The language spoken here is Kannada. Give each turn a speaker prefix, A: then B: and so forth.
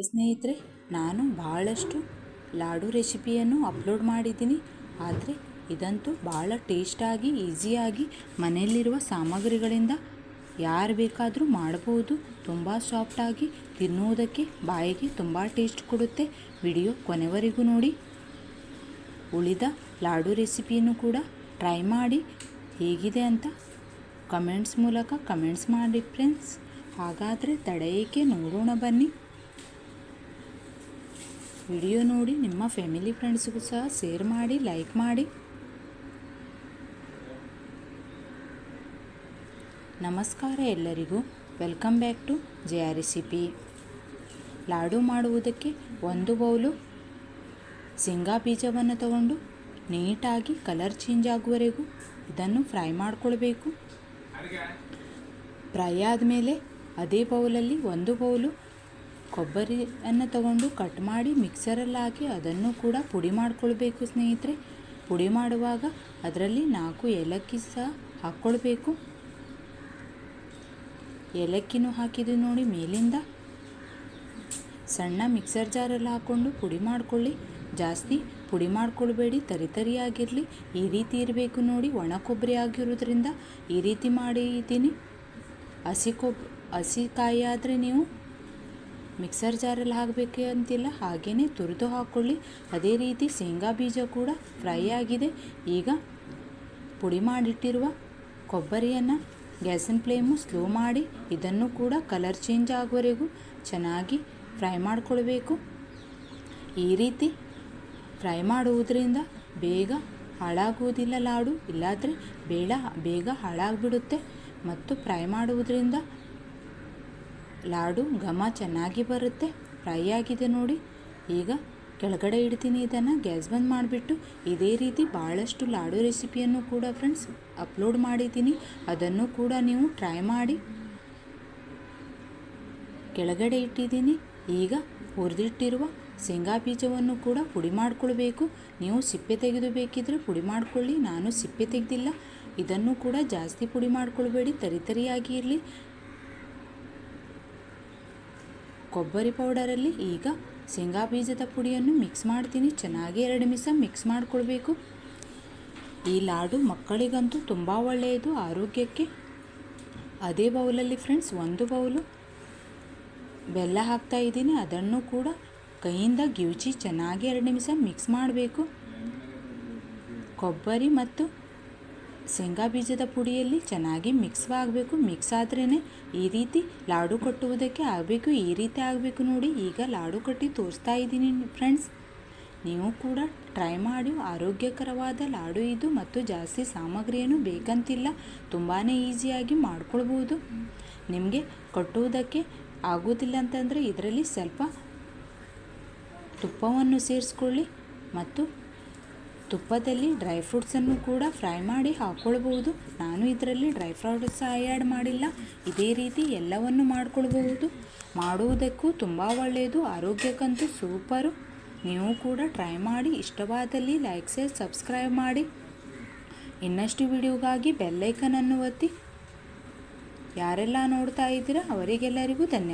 A: ಸ್ನೇಹಿತರೆ, ನಾನು ಬಹಳಷ್ಟು ಲಾಡು ರೆಸಿಪಿಯನ್ನು ಅಪ್ಲೋಡ್ ಮಾಡಿದ್ದೀನಿ. ಆದರೆ ಇದಂತೂ ಭಾಳ ಟೇಸ್ಟಾಗಿ ಈಸಿಯಾಗಿ ಮನೆಯಲ್ಲಿರುವ ಸಾಮಗ್ರಿಗಳಿಂದ ಯಾರು ಬೇಕಾದರೂ ಮಾಡಬಹುದು. ತುಂಬ ಸಾಫ್ಟಾಗಿ ತಿನ್ನುವುದಕ್ಕೆ ಬಾಯಿಗೆ ತುಂಬ ಟೇಸ್ಟ್ ಕೊಡುತ್ತೆ. ವಿಡಿಯೋ ಕೊನೆವರೆಗೂ ನೋಡಿ. ಉಳಿದ ಲಾಡು ರೆಸಿಪಿಯನ್ನು ಕೂಡ ಟ್ರೈ ಮಾಡಿ ಹೇಗಿದೆ ಅಂತ ಕಮೆಂಟ್ಸ್ ಮೂಲಕ ಕಮೆಂಟ್ಸ್ ಮಾಡಿ ಫ್ರೆಂಡ್ಸ್. ಹಾಗಾದರೆ ತಡ ಏಕೆ, ನೋಡೋಣ ಬನ್ನಿ. ವಿಡಿಯೋ ನೋಡಿ ನಿಮ್ಮ ಫ್ಯಾಮಿಲಿ ಫ್ರೆಂಡ್ಸ್ಗೂ ಸಹ ಶೇರ್ ಮಾಡಿ, ಲೈಕ್ ಮಾಡಿ. ನಮಸ್ಕಾರ ಎಲ್ಲರಿಗೂ, welcome back to Jaya recipe. Laddu ಮಾಡುವುದಕ್ಕೆ 1 ಬೌಲು ಶೇಂಗಾ ಬೀಜವನ್ನು ತಗೊಂಡು ನೀಟಾಗಿ ಕಲರ್ ಚೇಂಜ್ ಆಗುವವರೆಗೂ ಇದನ್ನು ಫ್ರೈ ಮಾಡಿಕೊಳ್ಬೇಕು. ಫ್ರೈ ಆದಮೇಲೆ ಅದೇ ಬೌಲಲ್ಲಿ 1 ಬೌಲು ಕೊಬ್ಬರಿಯನ್ನು ತಗೊಂಡು ಕಟ್ ಮಾಡಿ ಮಿಕ್ಸರಲ್ಲಿ ಹಾಕಿ ಅದನ್ನು ಕೂಡ ಪುಡಿ ಮಾಡಿಕೊಳ್ಬೇಕು ಸ್ನೇಹಿತರೆ. ಪುಡಿ ಮಾಡುವಾಗ ಅದರಲ್ಲಿ 4 ಏಲಕ್ಕಿ ಸಹ ಹಾಕ್ಕೊಳ್ಬೇಕು. ಏಲಕ್ಕಿನೂ ಹಾಕಿದ್ದು ನೋಡಿ ಮೇಲಿಂದ. ಸಣ್ಣ ಮಿಕ್ಸರ್ ಜಾರಲ್ಲಿ ಹಾಕ್ಕೊಂಡು ಪುಡಿ ಮಾಡ್ಕೊಳ್ಳಿ. ಜಾಸ್ತಿ ಪುಡಿ ಮಾಡ್ಕೊಳ್ಬೇಡಿ, ತರಿಯಾಗಿರಲಿ. ಈ ರೀತಿ ಇರಬೇಕು ನೋಡಿ. ಒಣ ಕೊಬ್ಬರಿ ಆಗಿರೋದ್ರಿಂದ ಈ ರೀತಿ ಮಾಡಿದ್ದೀನಿ. ಹಸಿ ಕಾಯಿ ಆದರೆ ನೀವು ಮಿಕ್ಸರ್ ಜಾರಲ್ಲಿ ಹಾಕಬೇಕೆ ಅಂತಿಲ್ಲ, ಹಾಗೆಯೇ ತುರಿದು ಹಾಕ್ಕೊಳ್ಳಿ. ಅದೇ ರೀತಿ ಶೇಂಗಾ ಬೀಜ ಕೂಡ ಫ್ರೈ ಆಗಿದೆ. ಈಗ ಪುಡಿ ಮಾಡಿಟ್ಟಿರುವ ಕೊಬ್ಬರಿಯನ್ನು ಗ್ಯಾಸಿನ ಫ್ಲೇಮು ಸ್ಲೋ ಮಾಡಿ ಇದನ್ನು ಕೂಡ ಕಲರ್ ಚೇಂಜ್ ಆಗುವವರೆಗೂ ಚೆನ್ನಾಗಿ ಫ್ರೈ ಮಾಡಿಕೊಳ್ಬೇಕು. ಈ ರೀತಿ ಫ್ರೈ ಮಾಡುವುದರಿಂದ ಬೇಗ ಹಾಳಾಗುವುದಿಲ್ಲ ಲಾಡು, ಇಲ್ಲಾದರೆ ಬೇಗ ಹಾಳಾಗಿಬಿಡುತ್ತೆ. ಮತ್ತು ಫ್ರೈ ಮಾಡುವುದರಿಂದ ಲಾಡು ಘಮ ಚೆನ್ನಾಗಿ ಬರುತ್ತೆ. ಫ್ರೈ ಆಗಿದೆ ನೋಡಿ. ಈಗ ಕೆಳಗಡೆ ಇಡ್ತೀನಿ. ಇದನ್ನು ಗ್ಯಾಸ್ ಬಂದ್ ಮಾಡಿಬಿಟ್ಟು ಇದೇ ರೀತಿ ಭಾಳಷ್ಟು ಲಾಡು ರೆಸಿಪಿಯನ್ನು ಕೂಡ ಫ್ರೆಂಡ್ಸ್ ಅಪ್ಲೋಡ್ ಮಾಡಿದ್ದೀನಿ. ಅದನ್ನು ಕೂಡ ನೀವು ಟ್ರೈ ಮಾಡಿ. ಕೆಳಗಡೆ ಇಟ್ಟಿದ್ದೀನಿ. ಈಗ ಹುರಿದಿಟ್ಟಿರುವ ಶೇಂಗಾ ಬೀಜವನ್ನು ಕೂಡ ಪುಡಿ ಮಾಡಿಕೊಳ್ಬೇಕು. ನೀವು ಸಿಪ್ಪೆ ತೆಗೆದು ಬೇಕಿದ್ರೆ ಪುಡಿ ಮಾಡಿಕೊಳ್ಳಿ. ನಾನು ಸಿಪ್ಪೆ ತೆಗೆದಿಲ್ಲ. ಇದನ್ನು ಕೂಡ ಜಾಸ್ತಿ ಪುಡಿ ಮಾಡಿಕೊಳ್ಬೇಡಿ, ತರಿಯಾಗಿ ಇರಲಿ. ಕೊಬ್ಬರಿ ಪೌಡರಲ್ಲಿ ಈಗ ಶೇಂಗಾ ಬೀಜದ ಪುಡಿಯನ್ನು ಮಿಕ್ಸ್ ಮಾಡ್ತೀನಿ. ಚೆನ್ನಾಗಿ 2 ನಿಮಿಷ ಮಿಕ್ಸ್ ಮಾಡಿಕೊಳ್ಬೇಕು. ಈ ಲಾಡು ಮಕ್ಕಳಿಗಂತೂ ತುಂಬ ಒಳ್ಳೆಯದು ಆರೋಗ್ಯಕ್ಕೆ. ಅದೇ ಬೌಲಲ್ಲಿ ಫ್ರೆಂಡ್ಸ್ 1 ಬೌಲು ಬೆಲ್ಲ ಹಾಕ್ತಾ ಇದ್ದೀನಿ. ಅದನ್ನು ಕೂಡ ಕೈಯಿಂದ ಗಿವುಚಿ ಚೆನ್ನಾಗಿ 2 ನಿಮಿಷ ಮಿಕ್ಸ್ ಮಾಡಬೇಕು. ಕೊಬ್ಬರಿ ಮತ್ತು ಶೇಂಗಾ ಬೀಜದ ಪುಡಿಯಲ್ಲಿ ಚೆನ್ನಾಗಿ ಮಿಕ್ಸ್ ಆಗಬೇಕು. ಮಿಕ್ಸ್ ಆದ್ರೇ ಈ ರೀತಿ ಲಾಡು ಕಟ್ಟುವುದಕ್ಕೆ ಆಗಬೇಕು. ಈ ರೀತಿ ಆಗಬೇಕು ನೋಡಿ. ಈಗ ಲಾಡು ಕಟ್ಟಿ ತೋರಿಸ್ತಾ ಇದ್ದೀನಿ ಫ್ರೆಂಡ್ಸ್. ನೀವು ಕೂಡ ಟ್ರೈ ಮಾಡಿ. ಆರೋಗ್ಯಕರವಾದ ಲಾಡು ಇದು ಮತ್ತು ಜಾಸ್ತಿ ಸಾಮಗ್ರಿಯನ್ನು ಬೇಕಂತಿಲ್ಲ. ತುಂಬಾ ಈಸಿಯಾಗಿ ಮಾಡ್ಕೊಳ್ಬೋದು. ನಿಮಗೆ ಕಟ್ಟುವುದಕ್ಕೆ ಆಗೋದಿಲ್ಲ ಅಂತಂದರೆ ಇದರಲ್ಲಿ ಸ್ವಲ್ಪ ತುಪ್ಪವನ್ನು ಸೇರಿಸ್ಕೊಳ್ಳಿ ಮತ್ತು ತುಪ್ಪದಲ್ಲಿ ಡ್ರೈ ಫ್ರೂಟ್ಸನ್ನು ಕೂಡ ಫ್ರೈ ಮಾಡಿ ಹಾಕ್ಕೊಳ್ಬಹುದು. ನಾನು ಇದರಲ್ಲಿ ಡ್ರೈ ಫ್ರೂಟ್ಸ್ ಆ್ಯಡ್ ಮಾಡಿಲ್ಲ. ಇದೇ ರೀತಿ ಎಲ್ಲವನ್ನು ಮಾಡ್ಕೊಳ್ಬಹುದು. ಮಾಡುವುದಕ್ಕೂ ತುಂಬ ಒಳ್ಳೆಯದು, ಆರೋಗ್ಯಕ್ಕಂತೂ ಸೂಪರು. ನೀವು ಕೂಡ ಟ್ರೈ ಮಾಡಿ. ಇಷ್ಟವಾದಲ್ಲಿ ಲೈಕ್, ಶೇರ್, ಸಬ್ಸ್ಕ್ರೈಬ್ ಮಾಡಿ. ಇನ್ನಷ್ಟು ವಿಡಿಯೋಗಾಗಿ ಬೆಲ್ಲೈಕನನ್ನು ಒತ್ತಿ. ಯಾರೆಲ್ಲ ನೋಡ್ತಾ ಇದ್ದೀರಾ ಅವರಿಗೆಲ್ಲರಿಗೂ ಧನ್ಯವಾದ.